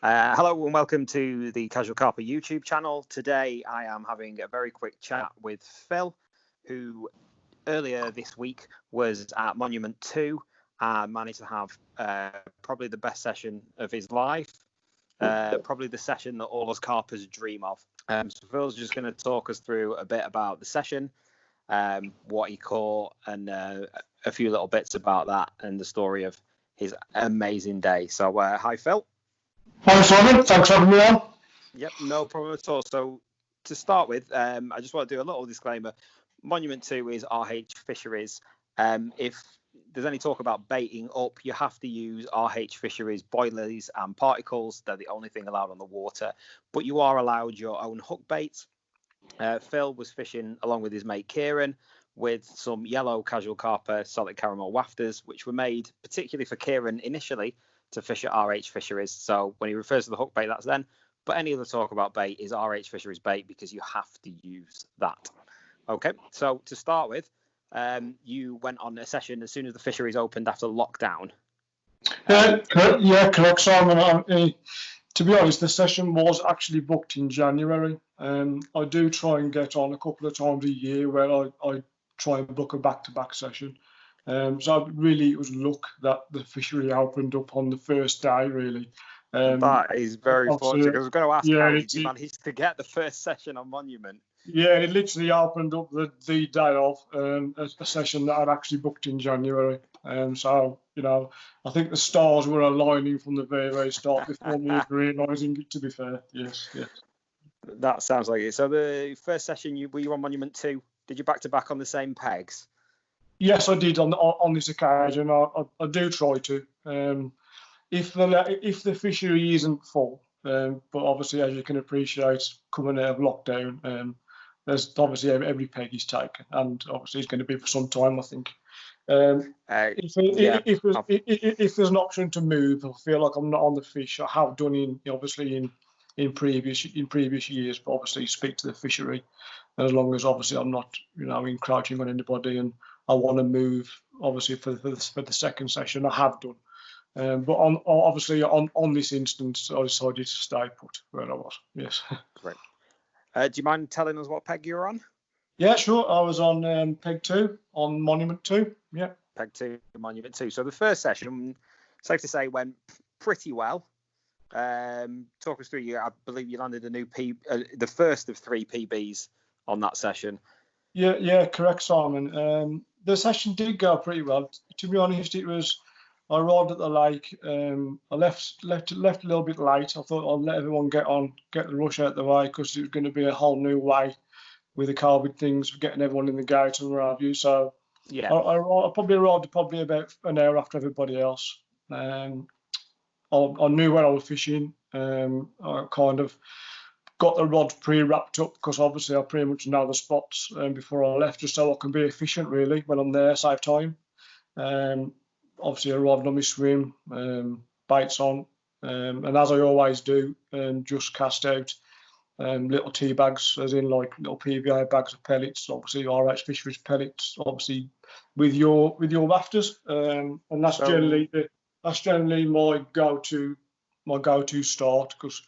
Hello and welcome to the Casual Carper YouTube channel. Today I am having a very quick chat with Phil, who earlier this week was at Monument 2 and managed to have probably the best session of his life, probably the session that all us carpers dream of. So Phil's just going to talk us through a bit about the session, what he caught, and a few little bits about that and the story of his amazing day. So hi Phil. Hi Simon, thanks for having me on. Yep, no problem at all. So to start with, I just want to do a little disclaimer. Monument 2 is RH Fisheries. If there's any talk about baiting up, you have to use RH Fisheries boilies and particles. They're the only thing allowed on the water, but you are allowed your own hook baits. Phil was fishing along with his mate Kieran with some yellow casual carper solid caramel wafters, which were made particularly for Kieran initially to fish at RH Fisheries. So when he refers to the hook bait, that's then. But any other talk about bait is RH Fisheries bait because you have to use that. Okay, so to start with, you went on a session as soon as the fisheries opened after lockdown. Correct, Simon. To be honest, the session was actually booked in January. I do try and get on a couple of times a year where I try and book a back-to-back session. So really, it was luck that the fishery opened up on the first day, really. That is very fortunate. I was going to ask how did you manage to get the first session on Monument? Yeah, it literally opened up the day of a session that I'd actually booked in January. So, I think the stars were aligning from the very, very start before me realising it, to be fair. Yes. That sounds like it. So the first session, were you on Monument 2? Did you back-to-back on the same pegs? Yes, I did on this occasion. I do try to. If the fishery isn't full, but obviously, as you can appreciate, coming out of lockdown, there's obviously every peg is taken, and obviously it's going to be for some time, I think. If there's an option to move, I feel like I'm not on the fish. I have done in previous years, but obviously speak to the fishery. As long as obviously I'm not encroaching on anybody, and I want to move obviously for the second session, I have done. But on this instance, I decided to stay put where I was. Yes. Great. Do you mind telling us what peg you were on? Yeah, sure. I was on peg 2 on Monument 2. Yeah. Peg 2, Monument 2. So the first session, safe to say, went pretty well. Talk us through. I believe you landed a new the first of 3 PBs on that session. Yeah, correct, Simon. The session did go pretty well. To be honest, I arrived at the lake. I left a little bit late. I thought I'd let everyone get the rush out of the way because it was going to be a whole new way with the COVID things, getting everyone in the gate and what have you. So yeah, I probably arrived about an hour after everybody else. I knew where I was fishing. I kind of got the rods pre-wrapped up because obviously I pretty much know the spots before I left, just so I can be efficient really when I'm there, save time. Obviously, I arrived on my swim, baits on, and as I always do, just cast out little tea bags, as in like little PVA bags of pellets, obviously RH Fisheries pellets, obviously with your rafters, and that's generally my go-to start, because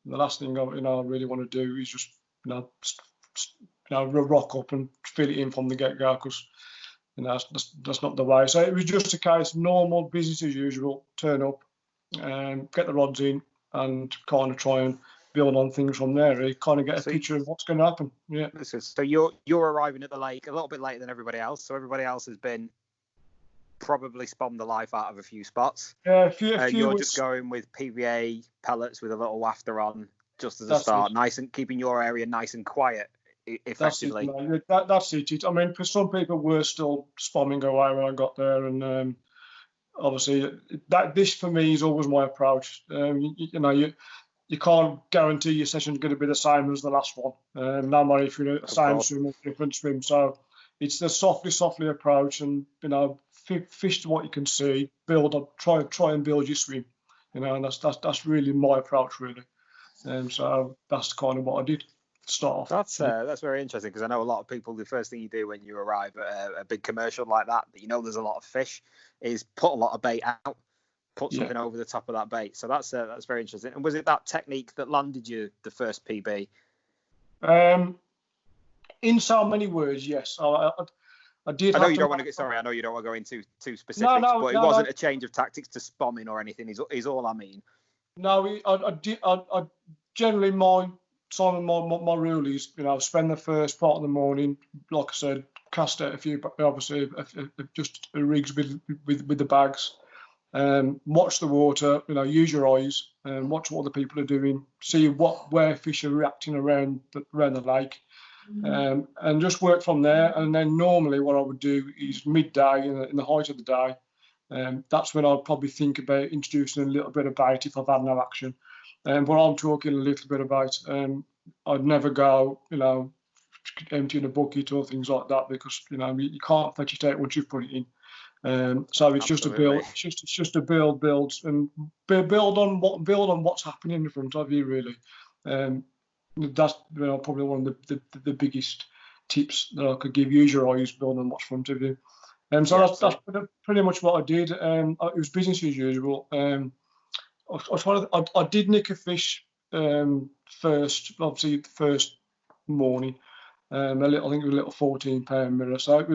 the last thing I really want to do is just rock up and fill it in from the get-go, because that's not the way. So it was just a case, normal business as usual, turn up, get the rods in, and kind of try and build on things from there. Really kind of get a picture of what's going to happen. Yeah. So you're arriving at the lake a little bit later than everybody else. So everybody else has been probably spawned the life out of a few spots. Yeah, you're just going with PVA pellets with a little wafter on just as a start, nice and keeping your area nice and quiet. Effectively. That's it. I mean, because some people were still spamming away when I got there, and obviously this for me is always my approach. You can't guarantee your session's going to be the same as the last one. No matter if you're in the same swim or different swim. So it's the softly approach, and fish to what you can see, build up, try and build your swim. And that's really my approach, really. So that's kind of what I did. Start off. That's very interesting, because I know a lot of people, the first thing you do when you arrive at a big commercial like that, you know there's a lot of fish, is put a lot of bait out, put something over the top of that bait. So that's very interesting. And was it that technique that landed you the first PB? In so many words, yes. I did. I know you don't want to get. Sorry, I know you don't want to go into too specifics, but it wasn't a change of tactics to spomming or anything. Is all I mean. No, I did. I generally my rule is, spend the first part of the morning, like I said, cast out a few, obviously, just rigs with the bags. Watch the water, use your eyes, watch what other people are doing, see where fish are reacting around the lake, and just work from there. And then normally what I would do is midday, in the height of the day, that's when I'd probably think about introducing a little bit of bait if I've had no action. But I'm talking a little bit about, I'd never go, emptying a bucket or things like that, because you can't fetch it out once you've put it in. So it's just a build. It's just a build, and build on what's happening in front of you, really. That's probably one of the biggest tips that I could give. Use your eyes, build on what's in front of you. So that's pretty much what I did. It was business as usual. I did nick a fish first, obviously the first morning. I think it was a little 14-pound mirror. So it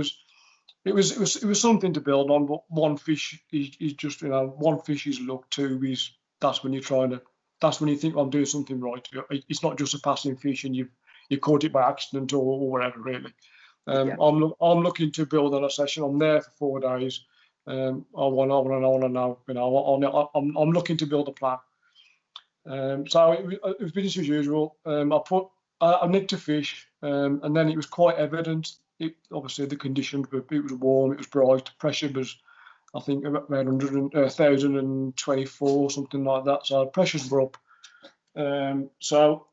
was something to build on. But one fish is just, one fish is luck. Two is that's when you think, I'm doing something right. It's not just a passing fish and you caught it by accident or whatever, really. I'm looking to build on a session. I'm there for 4 days. I want to know. I'm looking to build a plan. So it was business as usual. I nicked a fish, and then it was quite evident. Obviously the conditions, but it was warm, it was bright. Pressure was, I think, around 1,024, something like that. So pressures were up. So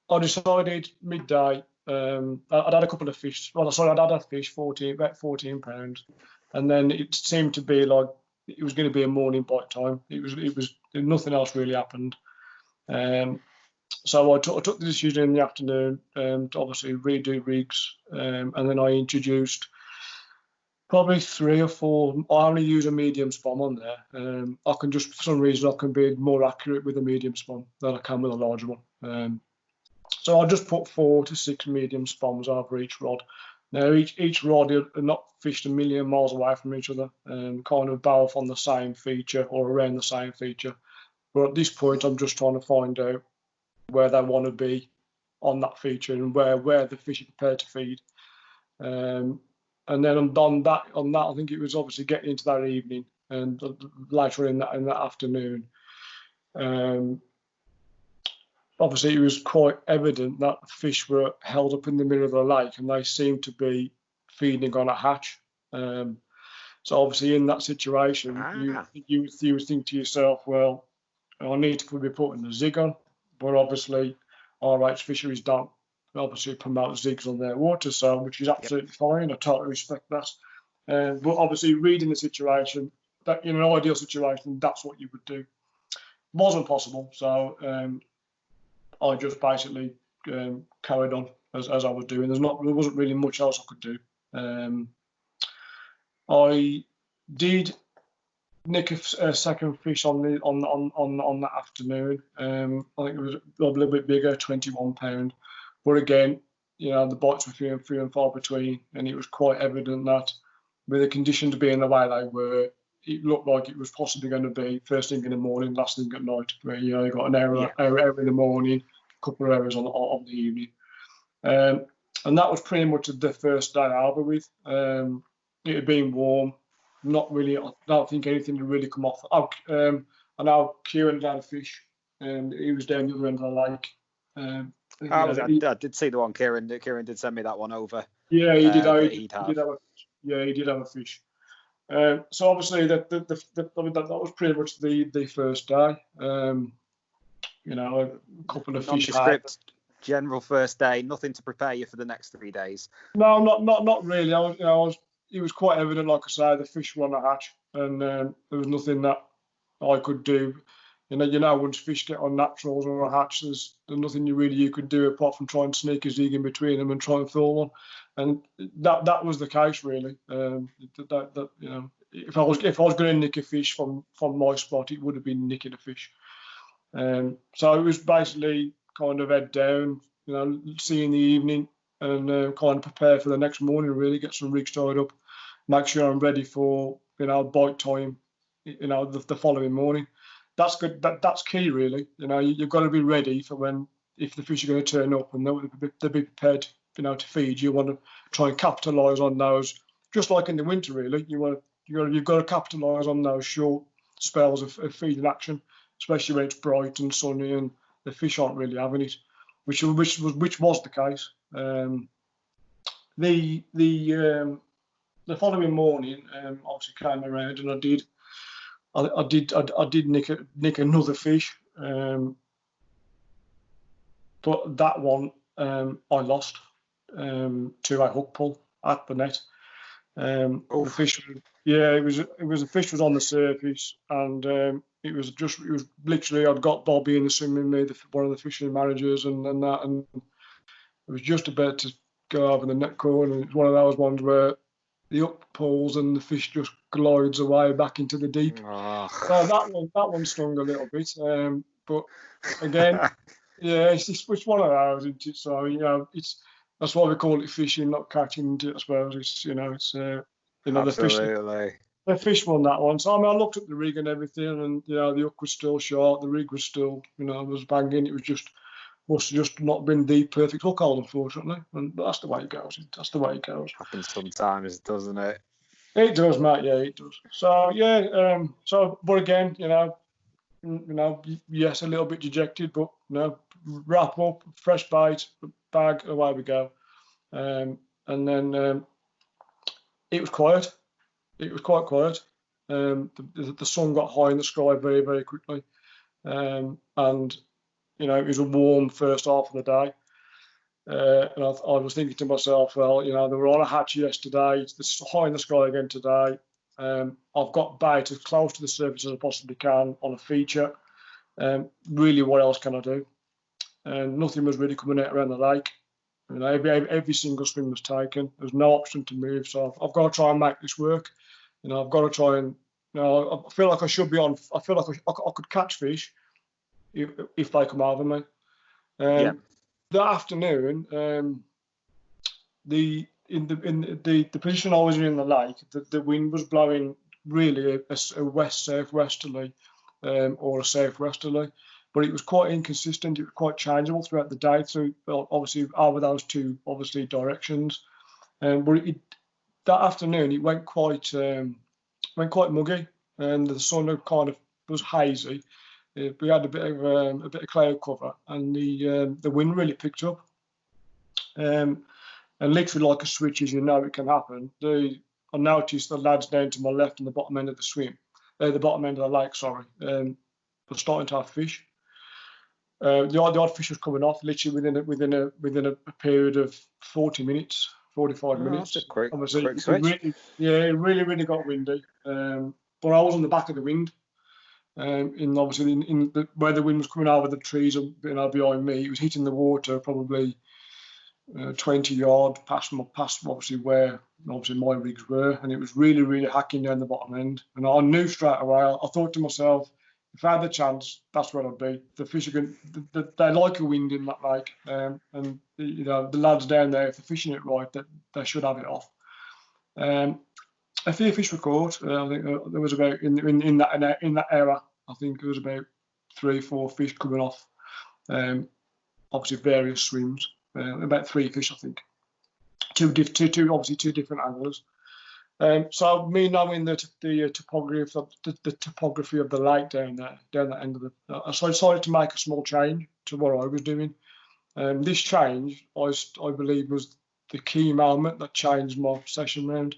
I decided midday. I'd had a couple of fish. I'd had a fish, about 14 pounds, and then it seemed to be like it was going to be a morning bite time. It was nothing else really happened. So I took the decision in the afternoon to obviously redo rigs, and then I introduced probably 3 or 4. I only use a medium spom on there. I can just, for some reason, I can be more accurate with a medium spom than I can with a larger one. So I just put 4 to 6 medium spoms over each rod. Now each rod are not fished a million miles away from each other, kind of both on the same feature or around the same feature. But at this point, I'm just trying to find out where they want to be on that feature and where the fish are prepared to feed. And then on that, I think it was obviously getting into that evening and later in that afternoon. Obviously, it was quite evident that the fish were held up in the middle of the lake and they seemed to be feeding on a hatch. So obviously, in that situation, you would think to yourself, well, I need to be putting the zig on, but obviously, RH fisheries don't obviously promote zigs on their water, so which is absolutely fine. I totally respect that. But obviously, reading the situation, that in an ideal situation, that's what you would do. Wasn't possible, so I just basically carried on as I was doing. There wasn't really much else I could do. I did nick a second fish on that afternoon. I think it was a little bit bigger, 21 pound. But again, the bites were few and far between, and it was quite evident that with the conditions being the way they were, it looked like it was possibly going to be first thing in the morning, last thing at night, where you got an hour in the morning, a couple of hours on the evening. And that was pretty much the first day over with. It had been warm. Not really. I don't think anything had really come off. I know Kieran had a fish, and he was down the other end of the lake. I did see the one. Kieran did send me that one over. Yeah, he did. He did have a fish. So obviously that was pretty much the first day. A couple of fish. Nondescript, general first day. Nothing to prepare you for the next 3 days. No, not really. It was quite evident, like I say, the fish were on the hatch, and there was nothing that I could do. Once fish get on naturals or a hatch, there's nothing you could do apart from try and sneak a zig in between them and try and fill one. And that was the case, really. if I was going to nick a fish from my spot, it would have been nicking a fish. So it was basically kind of head down, see in the evening, and kind of prepare for the next morning. Really get some rigs tied up, make sure I'm ready for bite time, the following morning. That's good. That's key, really. You've got to be ready for if the fish are going to turn up, and they'll be prepared, to feed. You want to try and capitalise on those, just like in the winter, really. You've got to capitalise on those short spells of feeding action, especially when it's bright and sunny and the fish aren't really having it, which was the case. The following morning, obviously came around, and I did nick another fish, but that one I lost to a hook pull at the net. The fish, the fish was on the surface, and it was literally, I'd got Bobby in the swimming with one of the fishing managers, and it was just about to go over the net corner, and it's one of those ones where the up pulls and the fish just glides away back into the deep. Oh. So that one stung a little bit, but again, it's one of those, isn't it? So that's why we call it fishing, not catching. I suppose it's Absolutely. The fish won that one. So I looked at the rig and everything, and the hook was still short, the rig was still was banging. It must have just not been the perfect hook hold, unfortunately, and that's the way it goes. That's the way it goes. Happens sometimes, doesn't it? It does, Matt. Yeah, it does. So but again, yes, a little bit dejected, but wrap up, fresh bite, bag, away we go. And then it was quiet. It was quite quiet. The sun got high in the sky very, very quickly, and it was a warm first half of the day. And I was thinking to myself, well, they were on a hatch yesterday. It's high in the sky again today. I've got bait as close to the surface as I possibly can on a feature. Really, what else can I do? And nothing was really coming out around the lake. Every single swing was taken. There's no option to move, so I've got to try and make this work. I've got to try and. I feel like I should be on. I feel like I could catch fish if they come over me. That afternoon, the position I was in the lake, the wind was blowing really a west southwesterly or a southwesterly, but it was quite inconsistent. It was quite changeable throughout the day, through obviously over those two directions. But that afternoon it went quite muggy, and the sun kind of was hazy. We had a bit of cloud cover, and the wind really picked up. And literally like a switch, as it can happen. I noticed the lads down to my left in the bottom end of the bottom end of the lake, were starting to have fish. The odd fish was coming off literally within a period of 40 minutes, 45 minutes. That's a quick switch. It really got windy. But I was on the back of the wind. Where the wind was coming over the trees, behind me, it was hitting the water probably 20 yards past obviously where my rigs were, and it was really, really hacking down the bottom end. And I knew straight away. I thought to myself, if I had the chance, that's where I'd be. The fish are going. They like a wind in that lake, and the lads down there, if they're fishing it right, they should have it off. A few fish were caught. I think there was about in that era. I think there was about 3-4 fish coming off. Obviously various swims. About 3 fish, I think. Two different anglers. So me knowing the topography of the lake down that end of so I decided to make a small change to what I was doing. This change, I believe, was the key moment that changed my session round.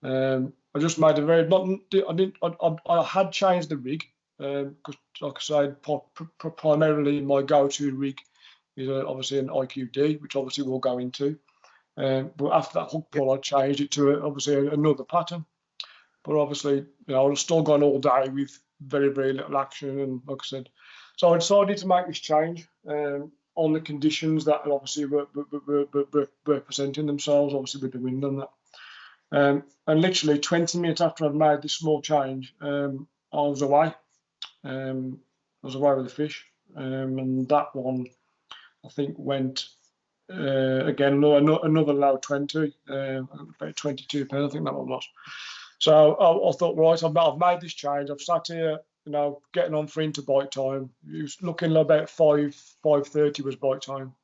I just made I had changed the rig because, like I said, primarily my go-to rig is obviously an IQD, which obviously we'll go into. But after that hook pull, I changed it to obviously another pattern. But obviously, I was still gone all day with very, very little action, and like I said, so I decided to make this change on the conditions that obviously were presenting themselves, obviously with the wind and that. And literally 20 minutes after I'd made this small change, I was away. I was away with the fish, and that one I think went again another low 20, about 22 pounds. I think that one was. So I thought, right, I've made this change. I've sat here, getting on for into bite time. It was looking like about 5:30 was bite time,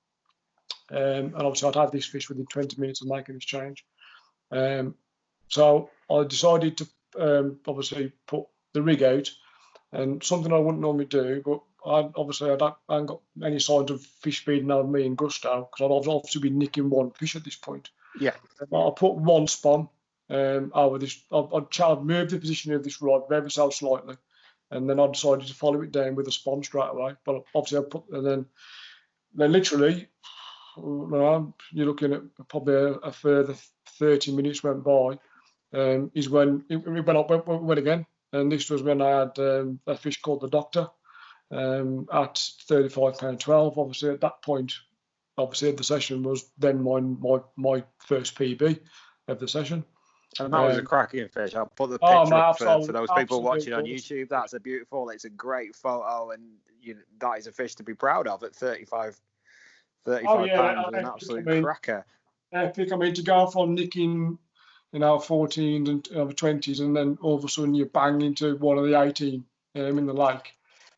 and obviously I'd had this fish within 20 minutes of making this change. So I decided to obviously put the rig out, and something I wouldn't normally do, but I hadn't got any signs of fish feeding on me in gusto, because I'd obviously been nicking one fish at this point. Yeah. I put one spawn over this. I'd moved the position of this rod ever so slightly, and then I decided to follow it down with a spawn straight away. But obviously and then literally, you're looking at probably a further 30 minutes went by, is when it went again. And this was when I had a fish called the Doctor at £35.12. Obviously, at that point, the session was then my first PB of the session. And that was a cracking fish. I'll put the picture up for those people watching on YouTube. That's it's a great photo, and that is a fish to be proud of at 35 pounds. An absolute cracker. Epic. I mean, to go from nicking 14s and 20s, and then all of a sudden you bang into one of the 18 in the lake.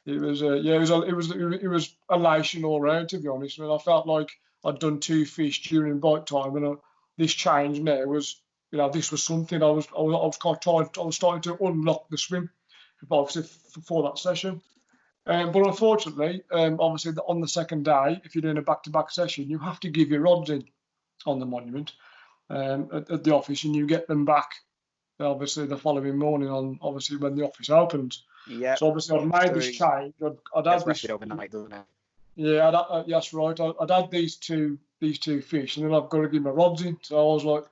It was it was elation all around, to be honest. And I felt like I'd done two fish during bite time, and this change now was, this was something I was starting to unlock the swim, obviously for that session. But unfortunately, obviously on the second day, if you're doing a back-to-back session, you have to give your rods in on the monument at the office, and you get them back obviously the following morning on when the office opens. Yeah. So obviously I'd made this change. I'd had this overnight, doesn't it? Yeah, that's right. I'd had these two fish, and then I've got to give my rods in. So I was like,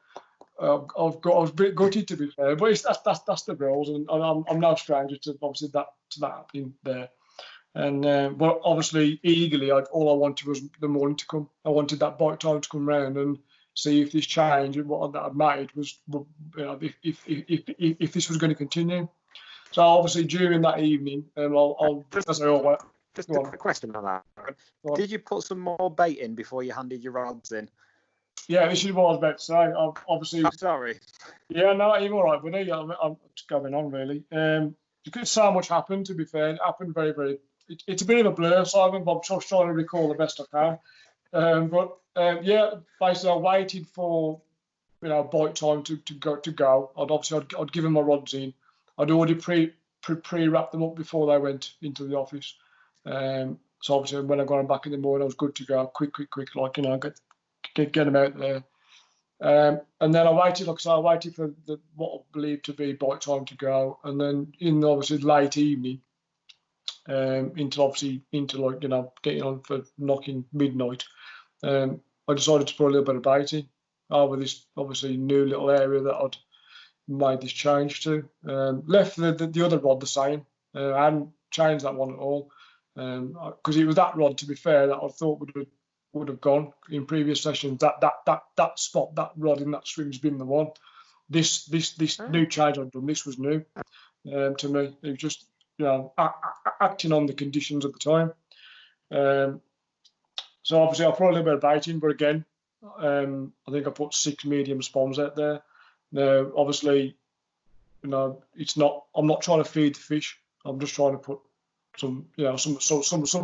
I was a bit gutted, to be fair, but that's the rules, and I'm no stranger to obviously that in there. And but obviously eagerly, all I wanted was the morning to come. I wanted that bite time to come round and see if this change and what I'd made was, if this was going to continue. So obviously during that evening, I'll as I always. Just a quick question on that. Did you put some more bait in before you handed your rods in? Yeah, this is what I was about to say. Obviously. I'm sorry. Yeah, no, you're all right, buddy. I'm just going on, really. So much happened, to be fair. It happened very, very. It's a bit of a blur, Simon, but I'm just trying to recall the best I can. Yeah, basically, I waited for bite time to go. I'd given my rods in. I'd already pre-wrapped them up before they went into the office. So obviously, when I got them back in the morning, I was good to go. Quick, like get them out there. And then I waited, I waited for what I believed to be bite time to go, and then in obviously late evening, into getting on for knocking midnight, I decided to put a little bit of bait in over this obviously new little area that I'd made this change to. Left the other rod the same. I hadn't changed that one at all, because it was that rod, to be fair, that I thought would have gone in previous sessions. That spot, that rod in that swim's been the one. This new change I've done, this was new to me. It was just acting on the conditions at the time. So obviously I put a little bit of bait in, but again, I think I put 6 medium spawns out there. Now obviously, it's not. I'm not trying to feed the fish. I'm just trying to put some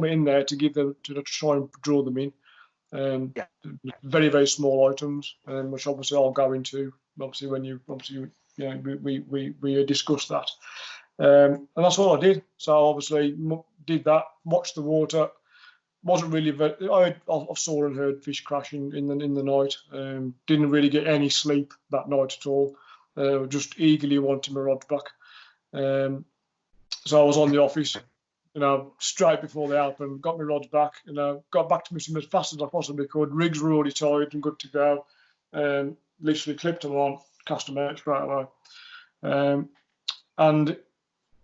in there to give them to try and draw them in. Very, very small items, which obviously I'll go into obviously when we discuss that, and that's what I did. So obviously did that, watched the water. Wasn't really I saw and heard fish crashing in the night. Didn't really get any sleep that night at all. Just eagerly wanting my rods back. So I was on the office, straight before they opened, got my rods back, got back to me as fast as I possibly could. Rigs were already tied and good to go. Literally clipped them on, cast them out straight away. And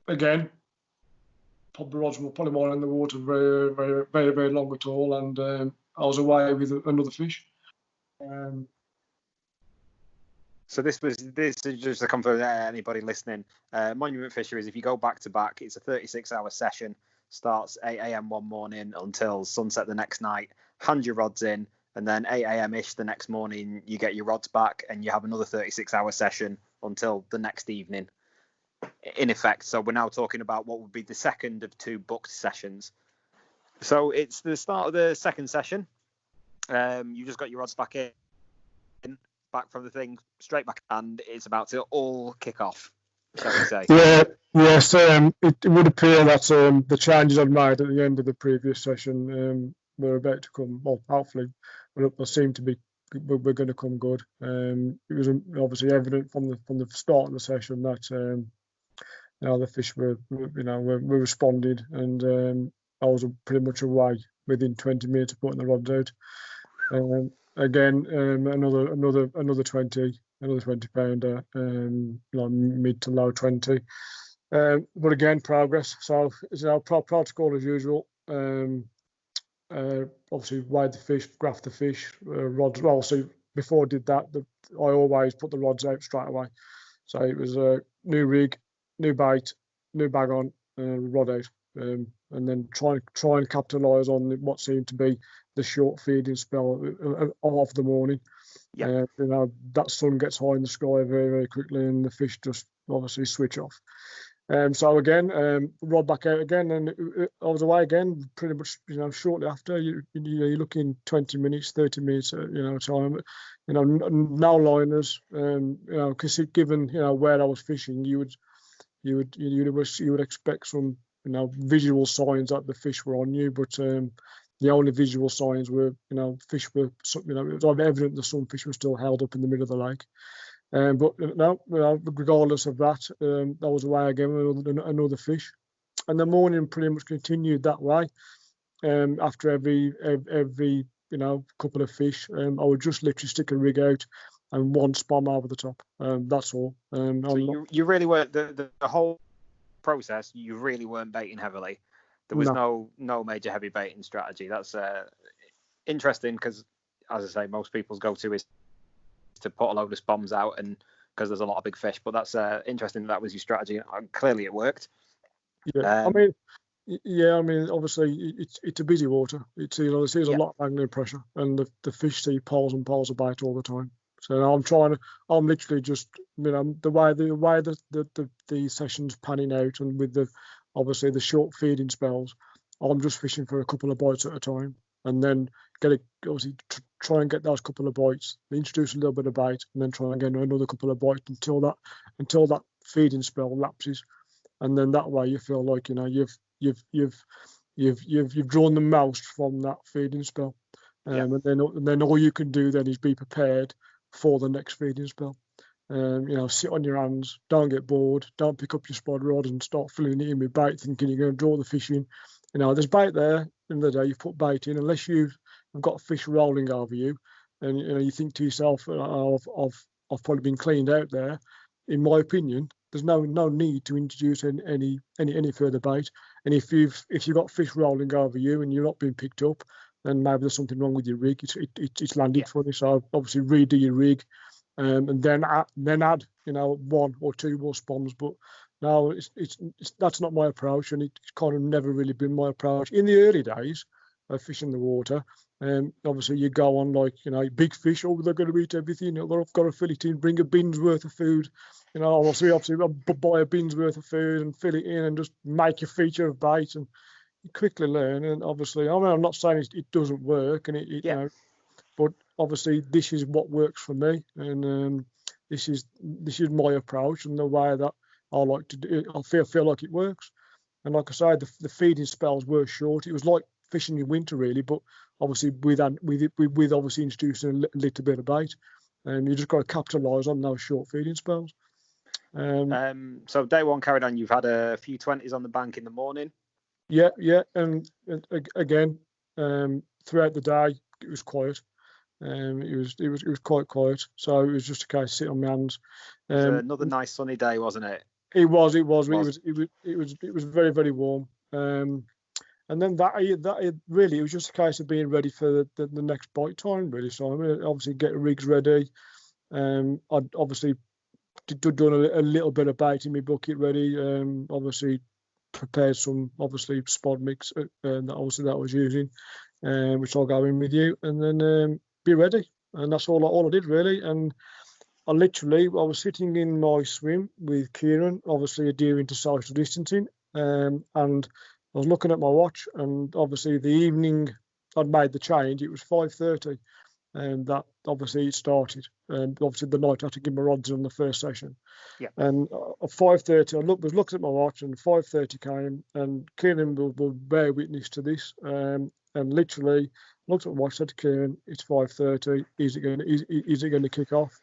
again, rods were probably more in the water very, very, very, very long at all, and I was away with another fish. So this is just to confirm anybody listening. Monument fisheries, if you go back to back, it's a 36-hour session. Starts 8 a.m. one morning until sunset the next night. Hand your rods in, and then 8 a.m. ish the next morning, you get your rods back, and you have another 36-hour session until the next evening. In effect, so we're now talking about what would be the second of 2 booked sessions. So it's the start of the second session. You just got your rods back back from the thing, straight back, and it's about to all kick off, shall we say? Yes. It would appear that the changes I'd made at the end of the previous session were about to come. Well, hopefully, they seem to be. We're going to come good. It was obviously evident from the start of the session that the fish were responded, and I was pretty much away within 20 minutes of putting the rods out. Again, another 20 pounder, mid to low 20. But again, progress. So it's our protocol as usual. Obviously, weighed the fish, graphed the fish, rods. Well, so before I did that, I always put the rods out straight away. So it was a new rig, new bait, new bag on, rod out, and then try and capitalise on what seemed to be the short feeding spell of the morning. Yeah. That sun gets high in the sky very, very quickly, and the fish just obviously switch off. So again, rod back out again, and I was away again pretty much, shortly after. You're looking 20 minutes, 30 minutes, time. No liners. Because given where I was fishing, you would expect some visual signs that the fish were on you, but the only visual signs were fish were it was evident the sunfish was still held up in the middle of the lake. But no, regardless of that, I was away again with another fish, and the morning pretty much continued that way. After every couple of fish, I would just literally stick a rig out and one spom over the top. That's all. So you really weren't the whole process. You really weren't baiting heavily. There was no major heavy baiting strategy. That's interesting because, as I say, most people's go-to is to put a load of spoms out, and because there's a lot of big fish. But that's interesting. That was your strategy. Clearly, it worked. Yeah, obviously it's a busy water. It's there's a lot of angling pressure, and the fish see piles and piles of bait all the time. So I'm literally just the way the session's panning out, and with obviously the short feeding spells, I'm just fishing for a couple of bites at a time, and then try and get those couple of bites, introduce a little bit of bait, and then try and get another couple of bites until that feeding spell lapses, and then that way you feel like you've drawn the most from that feeding spell, and then all you can do then is be prepared for the next feeding spell. Sit on your hands, don't get bored, don't pick up your spod rod and start filling it in with bait thinking you're going to draw the fish in. There's bait there. In the day, you've put bait in, unless you've got fish rolling over you, and you think to yourself, I've probably been cleaned out there. In my opinion, there's no need to introduce any further bait. And if you've got fish rolling over you and you're not being picked up, then maybe there's something wrong with your rig. It's landed funny. So obviously redo your rig, and then add 1 or 2 more spoms. But no, that's not my approach, and it's kind of never really been my approach. In the early days of fishing the water, obviously you go on like, big fish, they're going to eat everything, they've got to fill it in, bring a bin's worth of food, obviously buy a bin's worth of food and fill it in and just make a feature of bait, and you quickly learn. And obviously, I'm not saying it doesn't work, and but obviously this is what works for me, and this is my approach and the way that I like to do it. I feel like it works. And like I say, the feeding spells were short. It was like fishing in winter really, but obviously with obviously introducing a little bit of bait, and you just got to capitalise on those short feeding spells. So day one carried on. You've had a few 20s on the bank in the morning. Yeah, and again, throughout the day it was quiet. It was quite quiet, so it was just a case of sitting on my hands. It was another nice sunny day, wasn't it? It was. It was very, very warm. And then that really, it was just a case of being ready for the next bite time, really. So obviously get the rigs ready, I'd obviously done a little bit of bait in my bucket ready. Obviously prepared some spod mix that I was using, which I'll go in with you, and then be ready. And that's all I did really. And I was sitting in my swim with Kieran, obviously adhering to social distancing, and I was looking at my watch, and obviously the evening I'd made the change, it was 5:30, and that obviously it started. And obviously the night I had to give my rods on the first session. Yeah. And at 5:30, I was looking at my watch, and 5:30 came, and Kieran will bear witness to this. And literally looked at my watch, said to Kieran, "It's 5:30. Is it going to kick off?"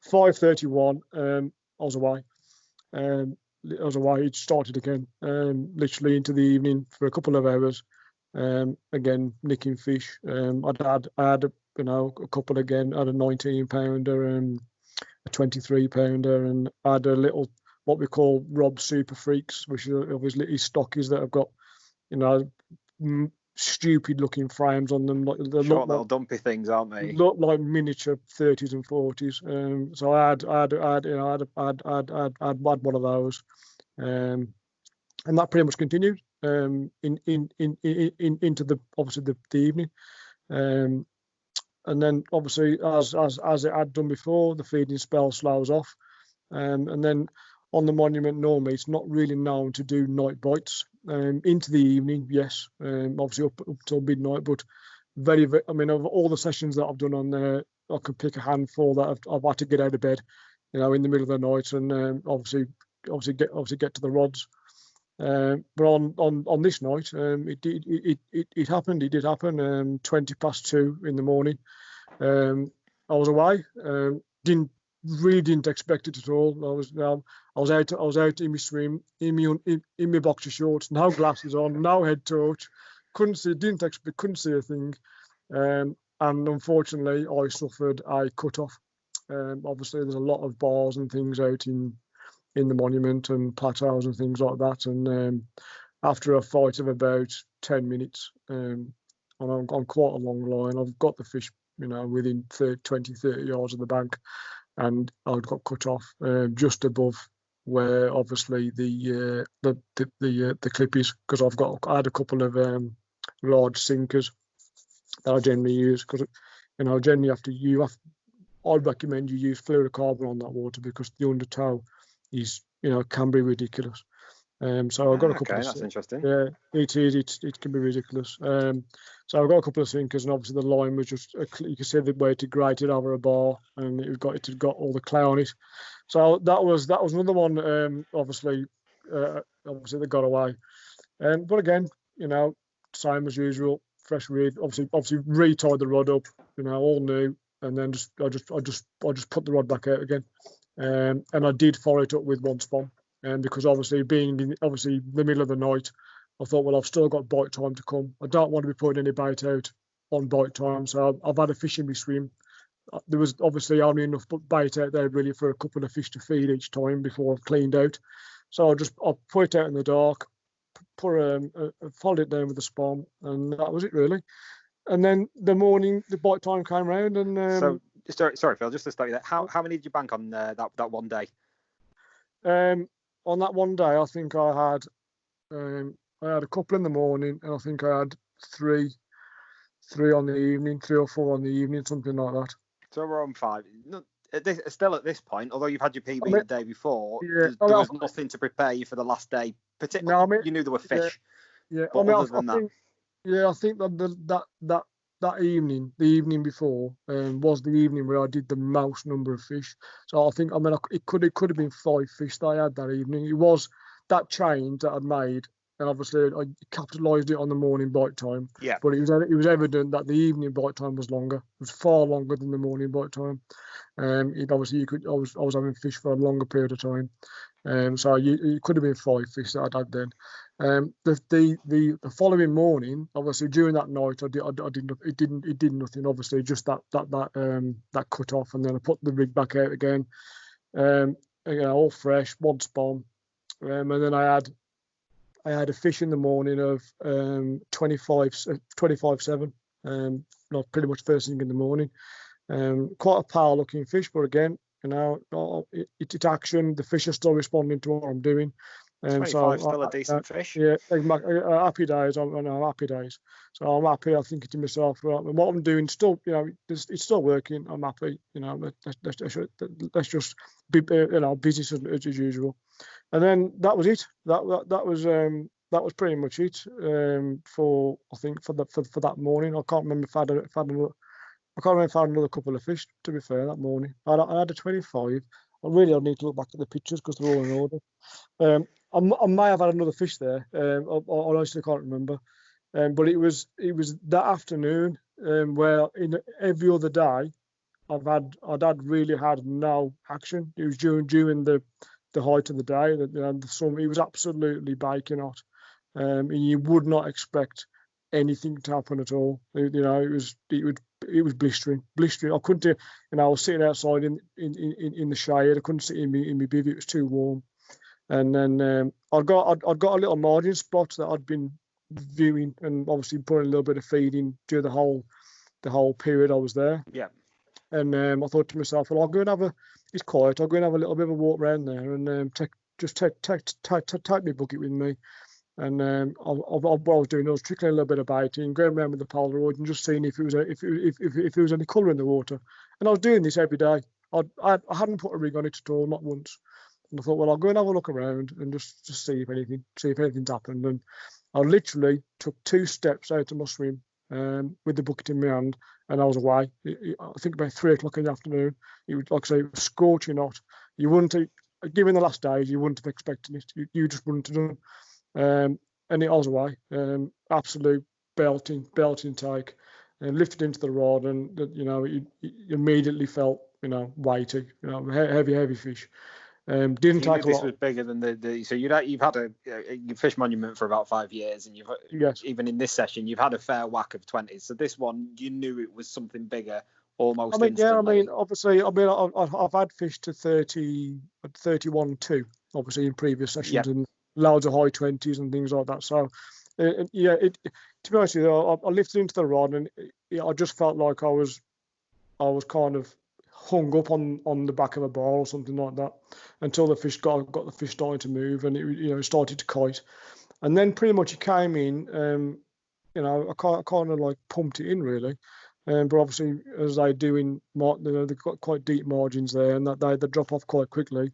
5:31. I was away. It started again. Literally into the evening for a couple of hours. Again nicking fish. I had a couple again. I had a 19-pounder and a 23-pounder, and I had a little what we call Rob Super Freaks, which are obviously his stockies that have got stupid looking frames on them. Short little dumpy things, aren't they? Look like miniature 30s and 40s. So I had one of those, and that pretty much continued into the evening. And then obviously as it had done before, the feeding spell slows off, and then on the monument normally it's not really known to do night bites into the evening. Yes, obviously up till midnight, but very, I mean, of all the sessions that I've done on there, I could pick a handful that I've had to get out of bed, in the middle of the night, and obviously get to the rods. But on this night, it happened. It did happen. 20 past 2 in the morning. I was away. Didn't expect it at all. I was out in my swim, in my boxer shorts, no glasses on, no head torch. Couldn't see a thing. And unfortunately, I suffered a cut off. Obviously, there's a lot of bars and things out in the monument and plateaus and things like that. And after a fight of about 10 minutes, on quite a long line, I've got the fish, within 20, 30 yards of the bank, and I got cut off just above where obviously the clip is, because I had a couple of large sinkers that I generally use, because generally I'd recommend you use fluorocarbon on that water, because the undertow is can be ridiculous. So I've got a couple of. That's interesting. Yeah, it is. It can be ridiculous. So I've got a couple of sinkers, and obviously the line was just you can see the way to grate it over a bar, and it had got all the clay on it. So that was another one. Obviously they got away. But again, same as usual, fresh reed. Obviously retied the rod up, all new, and then I just put the rod back out again. And I did follow it up with one spawn. And because obviously being in the middle of the night, I thought, well, I've still got bite time to come. I don't want to be putting any bait out on bite time. So I've had a fish in my swim. There was obviously only enough bait out there really for a couple of fish to feed each time before I've cleaned out. So I put it out in the dark, followed it down with the spawn, and that was it really. And then the morning, the bite time came round, and sorry, Phil, just to stop you there. How many did you bank on that one day? On that one day, I think I had a couple in the morning, and I think I had three on the evening, 3 or 4 on the evening, something like that. So we're on 5. Still at this point, although you've had your PB the day before, there was nothing to prepare you for the last day. Particularly, you knew there were fish. Yeah. But I think that evening, the evening before, was the evening where I did the most number of fish. So I think, it could have been 5 fish that I had that evening. It was that change that I'd made, and obviously I capitalised it on the morning bite time. Yeah. But it was evident that the evening bite time was longer. It was far longer than the morning bite time. I was having fish for a longer period of time. So it could have been 5 fish that I'd had then. The following morning, obviously during that night, it did nothing. Obviously, just that cut off, and then I put the rig back out again. All fresh, one spawn, and then I had a fish in the morning of 25.7, not pretty much first thing in the morning. Quite a power looking fish, but again, it's action. The fish are still responding to what I'm doing. 25 still a decent fish. Yeah, happy days. I'm happy days. So I'm happy. I'm thinking to myself, right, what I'm doing still, it's still working. I'm happy. Let's just be, busy as usual. And then that was it. That was pretty much it for that morning. I can't remember if I had another couple of fish. To be fair, that morning I had a 25. I need to look back at the pictures because they're all in order. I may have had another fish there. I honestly can't remember. But it was that afternoon where in every other day I'd really had no action. It was during the height of the day. The sun, it was absolutely baking hot, and you would not expect anything to happen at all. It was blistering. I couldn't. I was sitting outside in the shade. I couldn't sit in my bivvy. It was too warm. And then I'd got a little margin spot that I'd been viewing, and obviously putting a little bit of feed in during the whole period I was there. Yeah. And I thought to myself, well, I'll go and it's quiet. I'll go and have a little bit of a walk around there, and take my bucket with me. And what I was doing, I was trickling a little bit of baiting, going around with the Polaroid and just seeing if there was any colour in the water. And I was doing this every day. I hadn't put a rig on it at all, not once. And I thought, well, I'll go and have a look around and just see if anything's happened. And I literally took 2 steps out of my swim with the bucket in my hand, and I was away. I think about 3 o'clock in the afternoon. It was, like I say, it was scorching hot. You wouldn't have, given the last days, you wouldn't have expected it. You just wouldn't have done. And it was away. Absolute belting take, and lifted into the rod, and you immediately felt weighty, heavy fish. Didn't take a this lot. was bigger than so you've had a fish monument for about 5 years, and even in this session you've had a fair whack of 20s. So this one, you knew it was something bigger almost instantly. Obviously, I've had fish to 30, 31 too, obviously in previous sessions, and loads of high 20s and things like that. So to be honest with you, I lifted into the rod, and I just felt like I was kind of hung up on the back of a bar or something like that, until the fish got the fish starting to move, and it started to kite. And then pretty much it came in. I kind of like pumped it in really, but obviously as they do they've got quite deep margins there, and that they drop off quite quickly.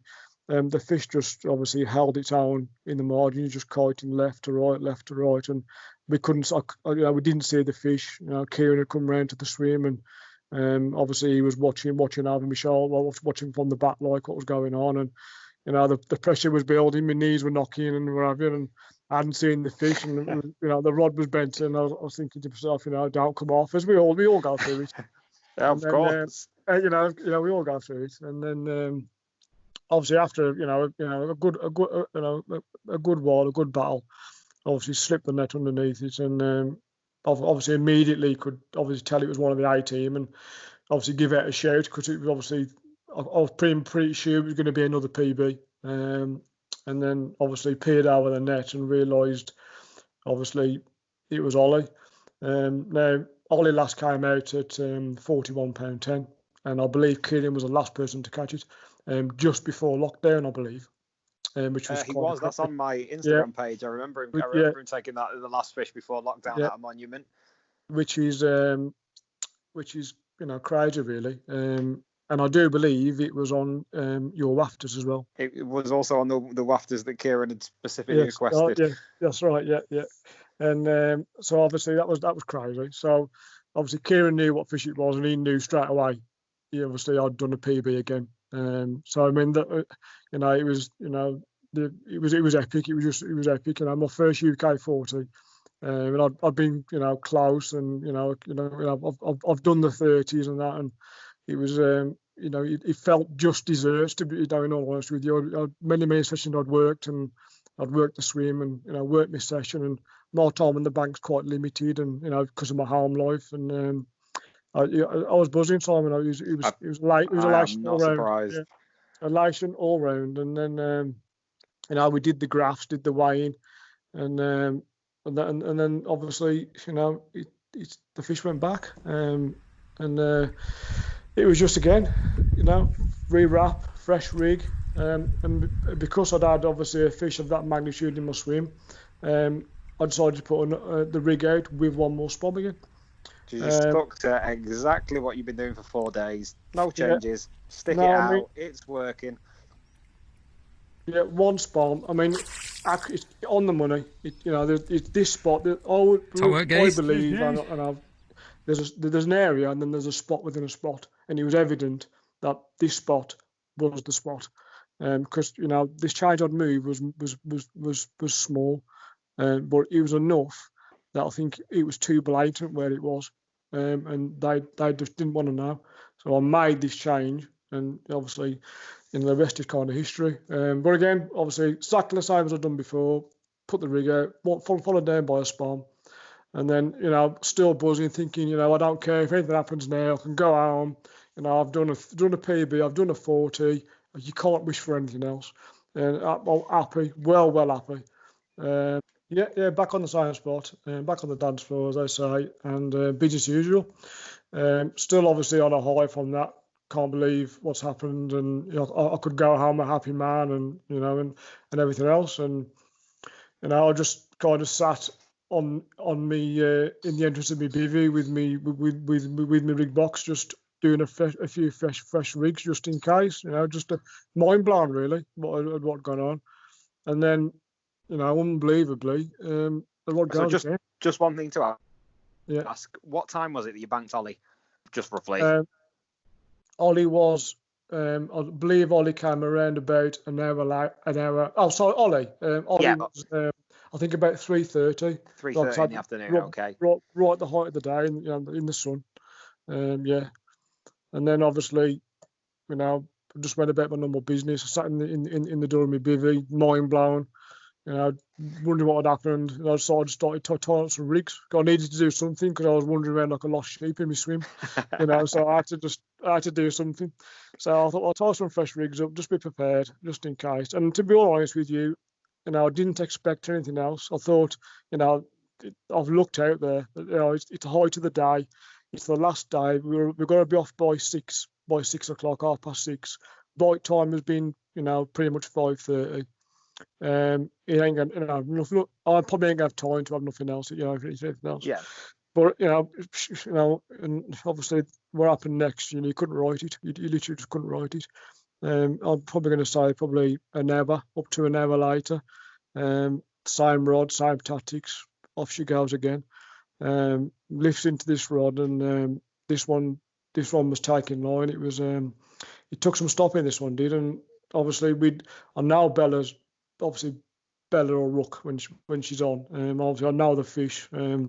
The fish just obviously held its own in the margin, just kiting left to right, and we couldn't. We didn't see the fish. Kieran had come round to the swim, and obviously he was watching over my shoulder, watching from the back, like what was going on, and the pressure was building. My knees were knocking and whatever, and I hadn't seen the fish, and the rod was bent, and I was thinking to myself, don't come off, as we all go through it. Yeah, of course. We all go through it, and then. Obviously, after a good while, a good battle, obviously slipped the net underneath it, and obviously immediately could obviously tell it was one of the A team, and obviously give it a shout, because it was obviously I was pretty sure it was going to be another PB, and then obviously peered over the net and realised obviously it was Ollie. Now Ollie last came out at £41.10, and I believe Kieran was the last person to catch it. Just before lockdown, I believe. Which was that's on my Instagram page. I remember him taking that as the last fish before lockdown at a monument. Which is crazy really. And I do believe it was on your wafters as well. It was also on the wafters that Kieran had specifically requested. Yeah, that's right. Yeah. And so obviously that was crazy. So obviously Kieran knew what fish it was, and he knew straight away. Obviously I'd done a PB again. So I mean that it was it was epic. It was epic. My first UK 40, and I'd been close, and I've done the 30s and that, and it was it felt just deserves to be. In all honesty with you, many sessions I'd worked the swim, and worked my session, and my time on the bank's quite limited, and because of my home life, and I was buzzing, Simon. It was late. It was elation all round. Yeah, elation all round, and then we did the graphs, did the weighing, and then obviously the fish went back, and it was just again, re-wrap, fresh rig, and because I'd had obviously a fish of that magnitude in my swim, I decided to put the rig out with one more spot again. You stuck to exactly what you've been doing for 4 days. No changes. Yeah. Stick it out. It's working. Yeah, one spawn. I mean, it's on the money. It's this spot that I believe, and there's an area and then there's a spot within a spot, and it was evident that this spot was the spot, because this change I'd move was small, but it was enough that I think it was too blatant where it was, and they just didn't want to know. So I made this change, and obviously, the rest is kind of history. But again, obviously, exactly the same as I've done before. Put the rig out, followed down by a spawn, and then still buzzing, thinking I don't care if anything happens now. I can go home. I've done a PB, I've done a 40. You can't wish for anything else. And I'm happy, well happy. Yeah, back on the same spot, back on the dance floor, as I say, and business as usual. Still obviously on a high from that. Can't believe what's happened, and I could go home a happy man, and and everything else, and I just kind of sat on me in the entrance of my bivvy with me rig box, just doing a few fresh rigs just in case, just a mind blown really what gone on, and then unbelievably what goes so just one thing to ask, what time was it that you banked Ollie, just roughly? Ollie was, I believe Ollie came around about an hour. Oh, sorry, Ollie. Ollie was, I think, about 3:30. 3:30 in the afternoon. Okay. Right at the height of the day, in the sun. Yeah, and then obviously, I just went about my normal business. I sat in the door of my bivvy, mind blown. Wondering what had happened. And I started tying up some rigs. I needed to do something because I was wandering around like a lost sheep in my swim. So I had to do something. So I thought I'll tie some fresh rigs up, just be prepared, just in case. And to be all honest with you, I didn't expect anything else. I thought, I've looked out there. It's the height of the day. It's the last day. We're going to be off by 6 o'clock, 6:30. Bite time has been, pretty much 5:30. It ain't gonna, I probably ain't gonna have time to have nothing else, anything else. Yeah. But and obviously what happened next, you couldn't write it. You literally just couldn't write it. I'm probably going to say probably an hour, up to an hour later. Same rod, same tactics. Off she goes again. Lifts into this rod, and this one was taking line. It was it took some stopping. This one did, and obviously I know Bella's obviously Bella or Rook when she's on. Obviously I know the fish, and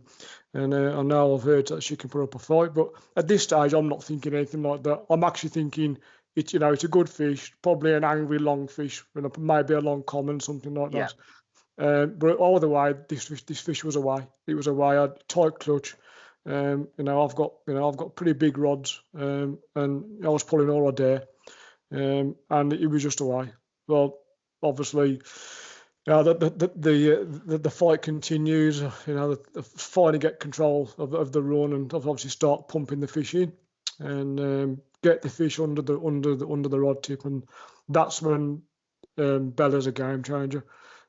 I know I've heard that she can put up a fight. But at this stage, I'm not thinking anything like that. I'm actually thinking it's a good fish, probably an angry long fish, maybe a long common, something like that. But all the way, this fish was away. It was away. I had tight clutch. I've got pretty big rods, and I was pulling all I dare, and it was just away. Well, obviously, the fight continues. The finally get control of the run, and obviously start pumping the fish in, and get the fish under the rod tip, and that's when Bella's a game changer,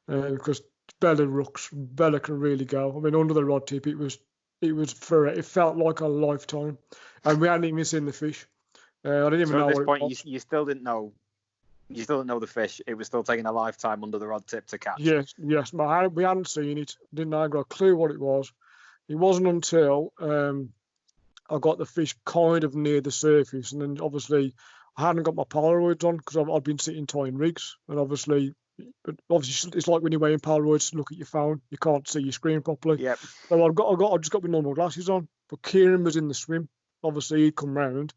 because Bella can really go. I mean, under the rod tip, it felt like a lifetime, and we hadn't even seen the fish. I didn't even know. At this point, you still didn't know. You still didn't know the fish. It was still taking a lifetime under the rod tip to catch. Yes. We hadn't seen it. Didn't I got a clue what it was. It wasn't until I got the fish kind of near the surface, and then obviously I hadn't got my Polaroids on because I'd been sitting tying rigs, and obviously it's like when you're wearing Polaroids to look at your phone, you can't see your screen properly. Yep. So I just got my normal glasses on, but Kieran was in the swim. Obviously he'd come round.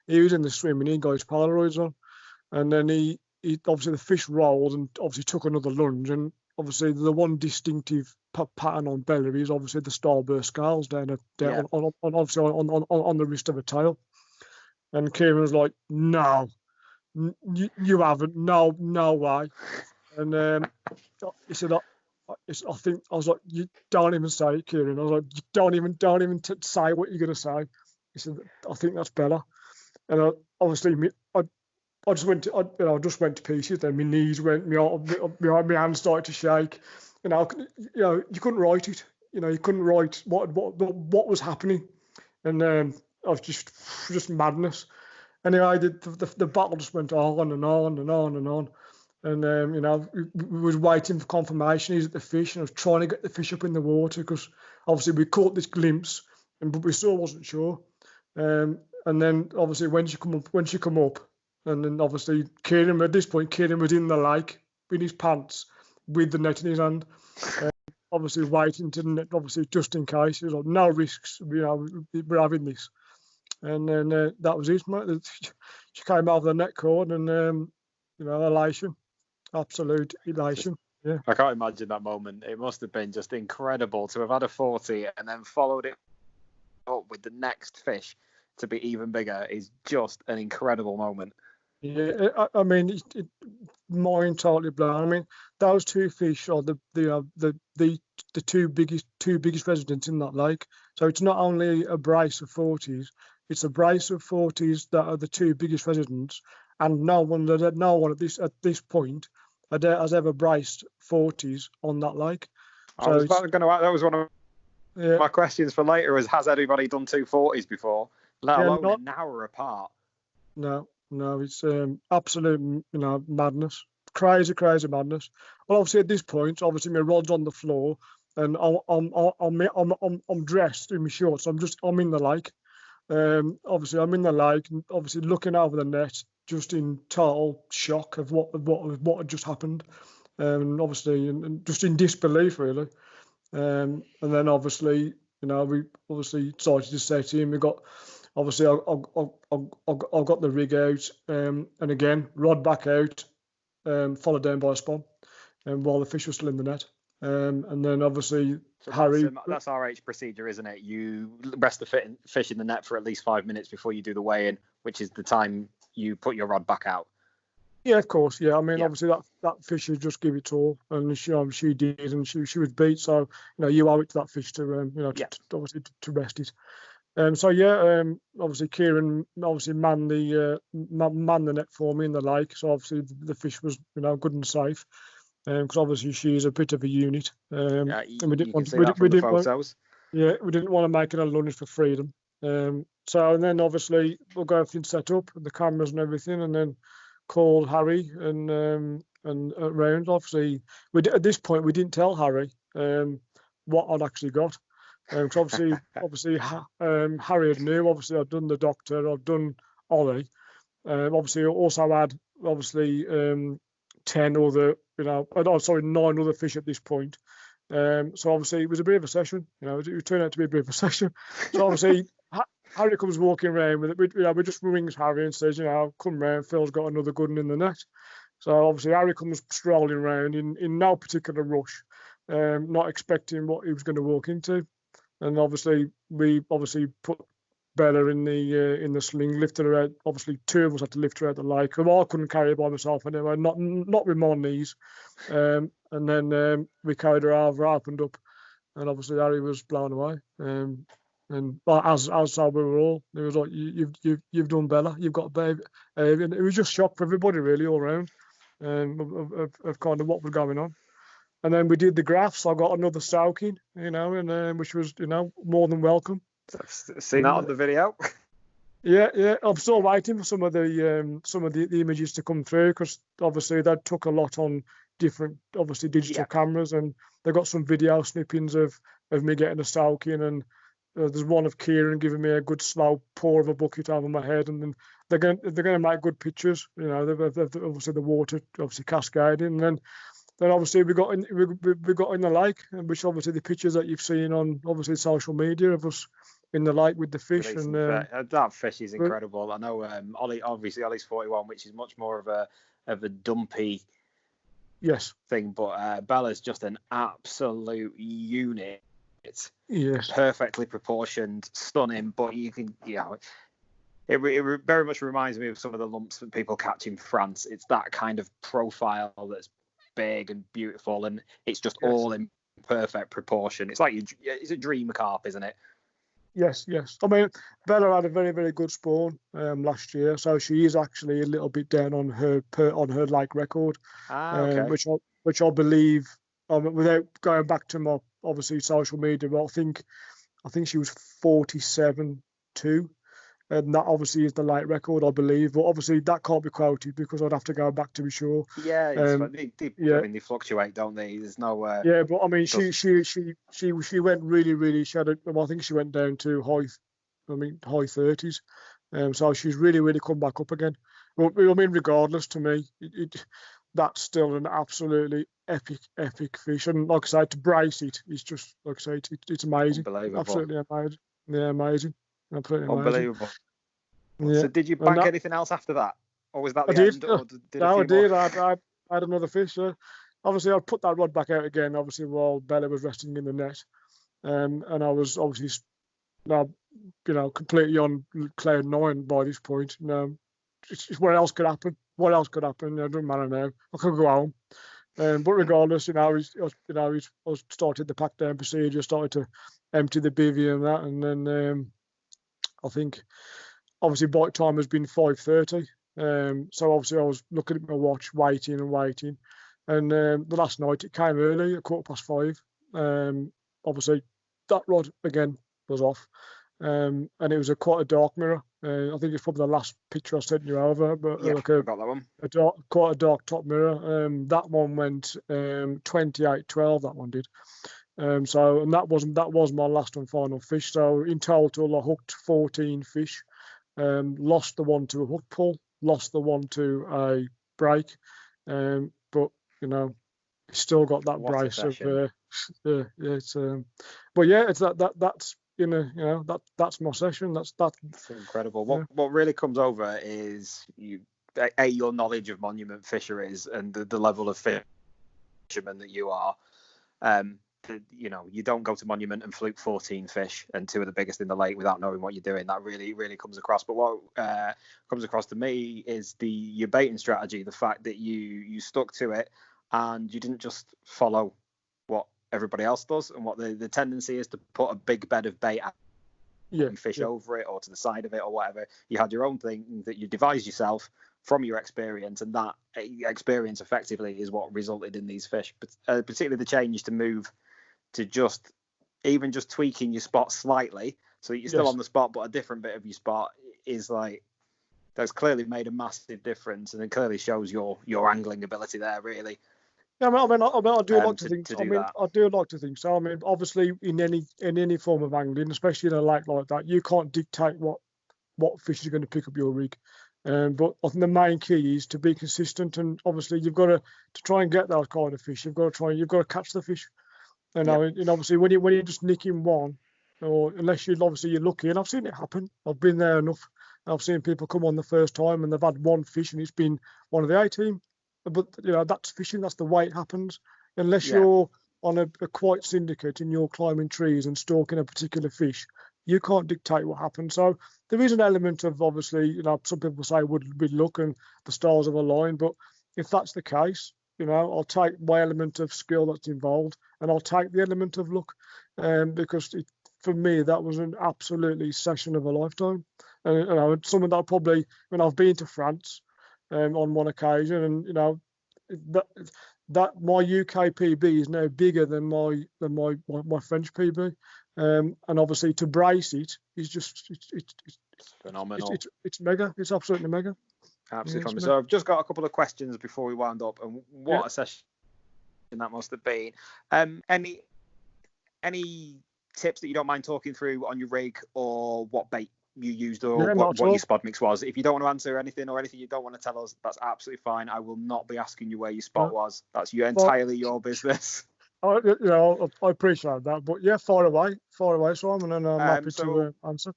He was in the swim and he got his Polaroids on. And then he obviously the fish rolled and obviously took another lunge, and obviously the one distinctive pattern on Bella is obviously the starburst scales down on the wrist of a tail. And Kieran was like, "No, you haven't, no way." And he said, "I think," I was like, "You don't even say it, Kieran." I was like, "You don't even say what you're gonna say." He said, "I think that's Bella." and obviously I just went to pieces. Then my knees went, my hands started to shake. You you couldn't write it. You couldn't write what was happening, and I was just madness. Anyway, the battle just went on and on and on and on, and we was waiting for confirmation. He's at the fish, and I was trying to get the fish up in the water because obviously we caught this glimpse, but we still wasn't sure. And then obviously when she come up, and then obviously Kieran, at this point, Kieran was in the lake in his pants with the net in his hand, obviously waiting to the net, obviously just in case. He was like, no risks, we're having this. And then that was it, mate. She came out of the net cord, and elation, absolute elation. Yeah. I can't imagine that moment. It must have been just incredible to have had a 40 and then followed it up with the next fish to be even bigger is just an incredible moment. Yeah, I mean, mind totally blown. I mean, those two fish are the two biggest residents in that lake. So it's not only a brace of 40s, it's a brace of 40s that are the two biggest residents, and no one at this point has ever braced 40s on that lake. So that was one of my questions for later. Has anybody done 240s before? Let alone an hour apart. No, it's absolute, madness, crazy madness. Well, obviously at this point, obviously my rod's on the floor, and I'm dressed in my shorts. I'm in the lake. Obviously I'm in the lake, and obviously looking over the net, just in total shock of what had just happened, and obviously and just in disbelief really. And then obviously, we obviously started to say to him, we got. Obviously, I got the rig out, and again, rod back out, followed down by a spawn, while the fish was still in the net. And then obviously, Harry. That's RH procedure, isn't it? You rest the fish in the net for at least 5 minutes before you do the weigh-in, which is the time you put your rod back out. Yeah, of course. Yeah, I mean, obviously that fish should just give it all, and she did, and she was beat. So you owe it to that fish to obviously to rest it. Obviously Kieran manned the net for me in the lake, so obviously the fish was good and safe, because obviously she's a bit of a unit. And we didn't want to make it a lunge for freedom. And then obviously we'll go everything set up, the cameras and everything, and then call Harry and around. Obviously, at this point we didn't tell Harry what I'd actually got. Because obviously, Harry had knew. Obviously, I'd done the doctor. I'd done Ollie. Obviously, also had 10 other, 9 other fish at this point. So obviously, it was a bit of a session. It turned out to be a bit of a session. So obviously, Harry comes walking around with it. We just rings Harry and says, come round. Phil's got another good one in the net. So obviously, Harry comes strolling around in no particular rush, not expecting what he was going to walk into. And obviously, we put Bella in the sling, lifted her out. Obviously, 2 of us had to lift her out the lake. I couldn't carry her by myself anyway, not with my knees. And then we carried her over, opened up, and obviously Harry was blown away. And as so we were all. It was like, you've done Bella, you've got a baby. And it was just shock for everybody really all around, of kind of what was going on. And then we did the graphs. I got another soaking, and which was, more than welcome. Seen that on the video? Yeah. I'm still waiting for some of the images to come through, because obviously that took a lot on different, obviously digital cameras, and they got some video snippings of me getting a soaking, and there's one of Kieran giving me a good slow pour of a bucket over my head, and then they're going to make good pictures. Obviously the water obviously cascading, and then obviously we got in the lake, which obviously the pictures that you've seen on obviously social media of us in the lake with the fish. And that fish is incredible. I know Ollie's 41, which is much more of a dumpy thing, but Bella's just an absolute unit. It's perfectly proportioned, stunning, but you can it very much reminds me of some of the lumps that people catch in France. It's that kind of profile that's big and beautiful, and it's just all in perfect proportion. It's like it's a dream carp, isn't it? Yes, yes. I mean, Bella had a very, very good spawn last year, so she is actually a little bit down on her lake record, Okay. which I believe, without going back to my obviously social media, but I think she was 47.2, and that obviously is the late record, I believe. But obviously that can't be quoted because I'd have to go back to be sure. Yeah, Um, I yeah, mean, they fluctuate, don't they? There's no. yeah, but I mean, Does, she went really, really. She had I think she went down to high 30s. So she's really, really come back up again. But I mean, regardless, to me, that's still an absolutely epic fish. And like I say, to brace it is just like I say, it's amazing, unbelievable. absolutely amazing. Yeah, amazing, absolutely amazing. Unbelievable. Yeah, So, did you and bank anything else after that, or was that I the did. end, or did a No, I few more? did. I had another fish. Obviously, I put that rod back out again. Obviously, while Bella was resting in the net, and I was obviously now, completely on cloud nine by this point. What else could happen? What else could happen? It doesn't matter now. I could go home. But regardless, I started the pack down procedure, started to empty the bivvy and that, and then I think obviously bite time has been 5:30. So obviously I was looking at my watch, waiting and waiting, and the last night it came early, at 5:15. Obviously that rod again was off, and it was quite a dark mirror. I think it's probably the last picture I sent you over, but Yeah, like I got that one. quite a dark top mirror. That one went 28.12. That one did. And that was my last and final fish. So in total, I hooked 14 fish. Lost the one to a hook pull, lost the one to a break, but still got that What a brace of session! it's but yeah, it's that's that's my session. That's It's incredible. yeah. What really comes over is your knowledge of monument fisheries and the level of fisherman that you are. You don't go to monument and fluke 14 fish and two of the biggest in the lake without knowing what you're doing. That really, really comes across. But what comes across to me is your baiting strategy, the fact that you stuck to it and you didn't just follow what everybody else does, and what the tendency is to put a big bed of bait out and fish over it or to the side of it or whatever. You had your own thing that you devised yourself from your experience, and that experience effectively is what resulted in these fish. But particularly the change to move to just tweaking your spot slightly so that you're still on the spot, but a different bit of your spot is like, that's clearly made a massive difference, and it clearly shows your angling ability there, really. Yeah, I do like to think. To do that. I do like to think so. I mean, obviously, in any form of angling, especially in a lake like that, you can't dictate what fish is going to pick up your rig. But I think the main key is to be consistent, and obviously, you've got to try and get those kind of fish. You've got to catch the fish. And obviously, when you're just nicking one, or unless you're lucky, and I've seen it happen. I've been there enough. I've seen people come on the first time and they've had one fish and it's been one of the 18. But that's fishing. That's the way it happens. Unless you're on a quiet syndicate and you're climbing trees and stalking a particular fish, you can't dictate what happens. So there is an element of, obviously, some people say would luck and the stars have aligned. But if that's the case, I'll take my element of skill that's involved, and I'll take the element of luck, because for me that was an absolutely session of a lifetime. And something that probably, when I've been to France on one occasion, and that my UK PB is now bigger than my French PB, and obviously to brace it is just it's phenomenal. It's mega. It's absolutely mega. Absolutely phenomenal. So I've just got a couple of questions before we wind up, and what a session that must have been. Any tips that you don't mind talking through on your rig, or what bait you used, or what your spot mix was? If you don't want to answer anything, or anything you don't want to tell us, that's absolutely fine. I will not be asking you where your spot was. That's entirely your business. I appreciate that, but yeah, far away, Simon, and I'm happy to answer.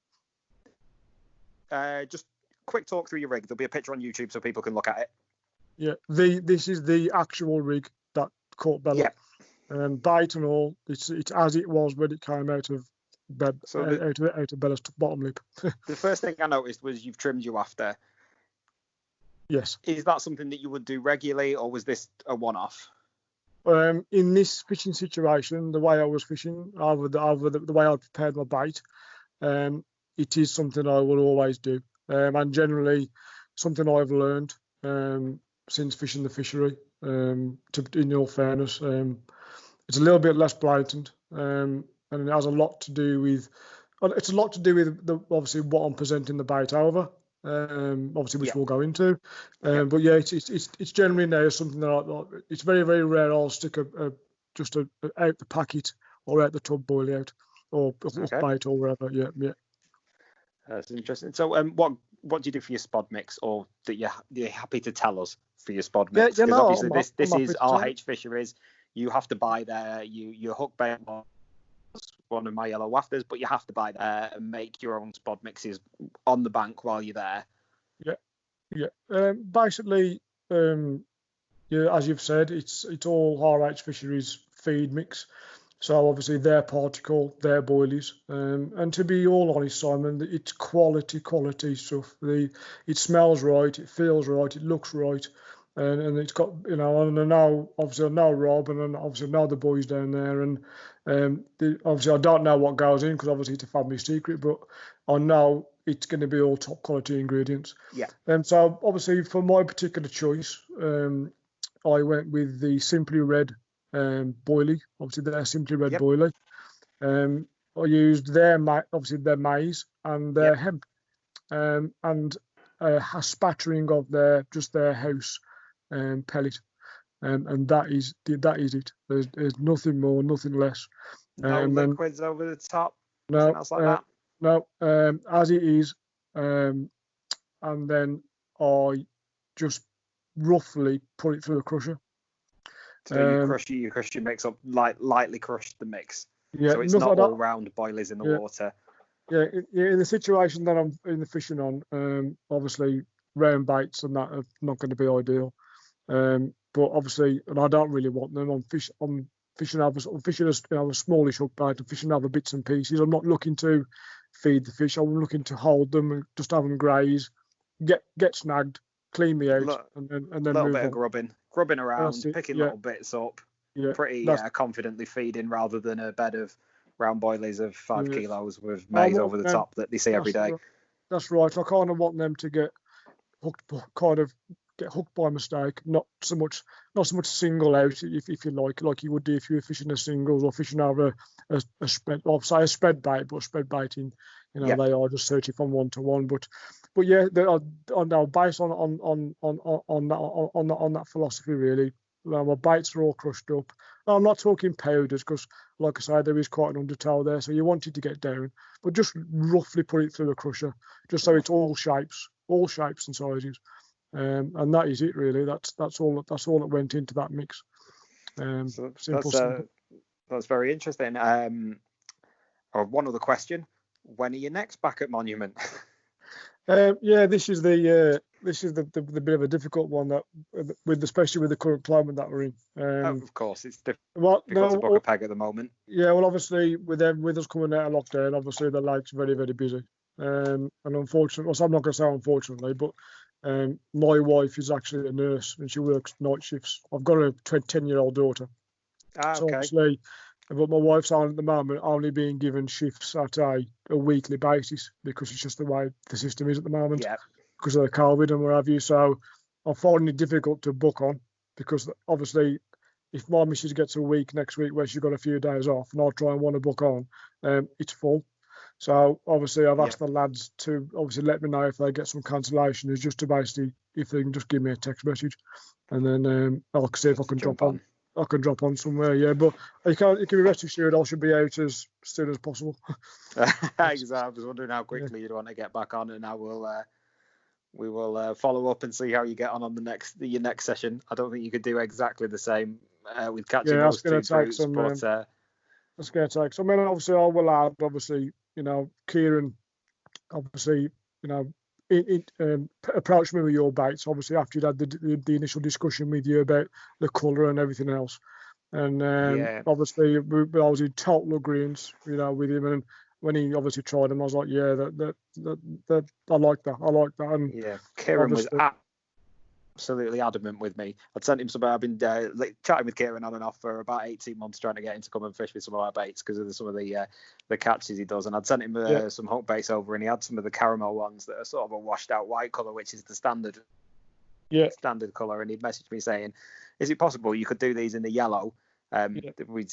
Just quick talk through your rig. There'll be a picture on YouTube so people can look at it. Yeah, this is the actual rig that caught Bella. And bait and all, it's as it was when it came out of bed, out of Bella's bottom lip. The first thing I noticed was you've trimmed you after. Yes. Is that something that you would do regularly, or was this a one-off? In this fishing situation, the way I was fishing, over the way I prepared my bait, it is something I will always do, and generally something I've learned since fishing the fishery. In all fairness, it's a little bit less blatant, and it has a lot to do with. It's a lot to do with obviously what I'm presenting the bait over, obviously which we'll go into. But yeah, it's generally now something that it's very, very rare I'll stick just out the packet or out the tub boilie out or hook bait or wherever. Yeah. That's interesting. So what do you do for your spod mix, or that you're happy to tell us for your spod mix? Because obviously this is RH Fisheries. You have to buy there. You hook bait one of my yellow wafters, but you have to buy there and make your own spod mixes on the bank while you're there. Yeah. Basically, as you've said, it's all RH Fisheries feed mix. So obviously their particle, their boilies, and to be all honest, Simon, it's quality stuff. It smells right, it feels right, it looks right, and it's got, and I know Rob, and obviously I know the boys down there, and obviously I don't know what goes in because obviously it's a family secret, but I know it's going to be all top quality ingredients. Yeah. And so obviously for my particular choice, I went with the Simply Red boilie, obviously their Simply Red boilie. I used their maize and their hemp, and a spattering of their house pellet, and that is it. There's nothing more, nothing less. No liquids over the top. No, nothing else like that. No, as it is, and then I just roughly put it through a crusher. So you crush your mix up, lightly crush the mix. Yeah, so it's not all round boilies in the water. Yeah, in the situation that I'm in the fishing on, obviously round baits and that are not going to be ideal. But obviously, and I don't really want them. I'm fishing a smallish hook bait and fishing other bits and pieces. I'm not looking to feed the fish. I'm looking to hold them and just have them graze, get snagged, clean me out, and then move on. A little bit of grubbing around, picking little bits up, pretty confidently feeding rather than a bed of round boilies of 5 kilos with maize over the top that they see every day. That's right. I kind of want them to get hooked by mistake, not so much single out, if you like you would do if you were fishing a singles or fishing over a spread, or say a spread bait, but spread baiting, they are just searching from one to one. But yeah, they are now based on that philosophy really. My baits are all crushed up. I'm not talking powders because, like I say, there is quite an undertow there, so you want it to get down, but just roughly put it through a crusher, just so it's all shapes and sizes. And that is it really. That's all that went into that mix. Simple. That's very interesting. One other question: when are you next back at Monument? This is the bit of a difficult one, that especially with the current climate that we're in. Of course, it's difficult to book a peg at the moment. Yeah, well, obviously with us coming out of lockdown, obviously the lake's very, very busy. And unfortunately, well, I'm not going to say unfortunately, but my wife is actually a nurse and she works night shifts. I've got a 10-year-old daughter. So obviously, but my wife's on at the moment only being given shifts at a weekly basis because it's just the way the system is at the moment because of the COVID and what have you. So I'm finding it difficult to book on because obviously if my missus gets a week next week where she's got a few days off and I'll try and want to book on, it's full. So obviously I've asked the lads to obviously let me know if they get some cancellation, is just to basically if they can just give me a text message, and then I'll see if I can drop on. I can drop on somewhere, but you can be rest assured I should be out as soon as possible. Exactly. I was wondering how quickly you'd want to get back on, and we will follow up and see how you get on your next session. I don't think you could do exactly the same with catching those two brutes, but that's going to take some. I mean, obviously I will add, Kieran, obviously, approached me with your baits, obviously after you'd had the initial discussion with you about the colour and everything else, and obviously I was in total agreement, with him, and when he obviously tried them, I was like, that I like that, and Kieran was absolutely adamant with me. I'd sent him some. I've been chatting with Kieran on and off for about 18 months, trying to get him to come and fish with some of our baits because of some of the catches he does. And I'd sent him some hook baits over, and he had some of the caramel ones that are sort of a washed out white colour, which is the standard colour. And he'd messaged me saying, "Is it possible you could do these in the yellow?" We'd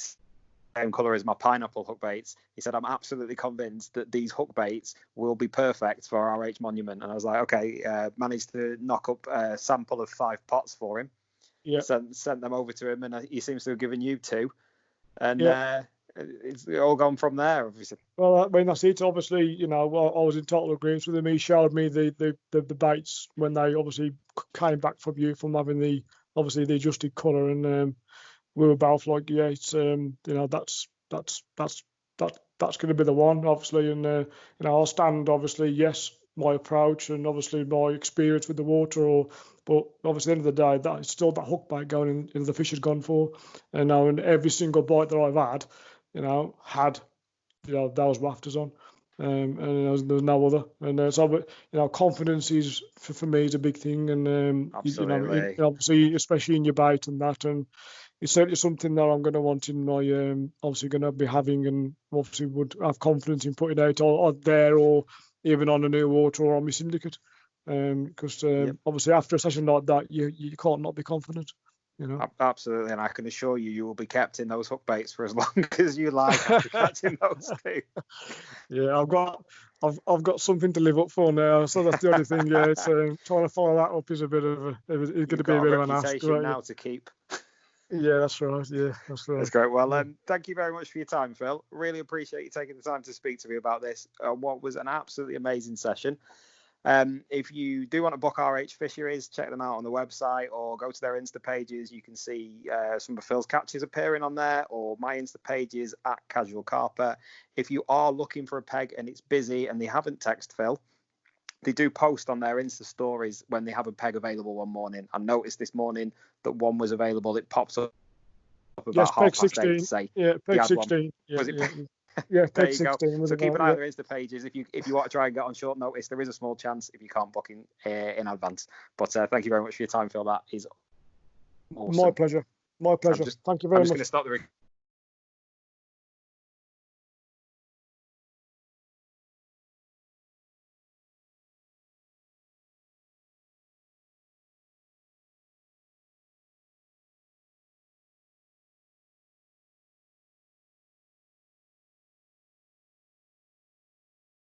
same colour as my pineapple hook baits. He said, "I'm absolutely convinced that these hook baits will be perfect for RH Monument." And I was like, okay, managed to knock up a sample of 5 pots for him. Sent them over to him, and he seems to have given you 2. And it's all gone from there, obviously. Well, I mean, that's it. Obviously, you know, I was in total agreement with him. He showed me the baits when they obviously came back from you from having the adjusted colour, and we were both like, yeah, it's you know, that's going to be the one, obviously. And you know, I'll stand, obviously, yes, my approach and obviously my experience with the water, but obviously at the end of the day, that it's still that hook bait going in the fish has gone for. And now, in every single bite that I've had, you know, those rafters on. And there's no other, and so, but you know, confidence is for me is a big thing, and Absolutely. you know, obviously, especially in your bait and that, and it's certainly something that I'm going to want in my obviously going to be having, and obviously would have confidence in putting out or there, or even on a new water or on my syndicate, because obviously after a session like that, you can't not be confident. You know? Absolutely, and I can assure you will be kept in those hook baits for as long as you like after catching those 2. Yeah, I've got something to live up for now, so that's the only thing. Yeah, it's trying to follow that up is a bit of it's going to be a bit of an ask. You've got a reputation now to keep. Yeah, that's right. Yeah, that's right. That's great. Well, thank you very much for your time, Phil. Really appreciate you taking the time to speak to me about this. What was an absolutely amazing session. If you do want to book RH Fisheries, check them out on the website or go to their Insta pages. You can see some of Phil's catches appearing on there, or my Insta pages at Casual Carper. If you are looking for a peg and it's busy and they haven't texted Phil, they do post on their Insta stories when they have a peg available one morning. I noticed this morning that one was available. It pops up about 8:30 to say, yeah, peg 16. Yeah, there you go. So keep an eye on their Insta pages. If you want to try and get on short notice, there is a small chance if you can't book in advance. But thank you very much for your time, Phil. That is awesome. My pleasure. Thank you very much. I'm just going to stop the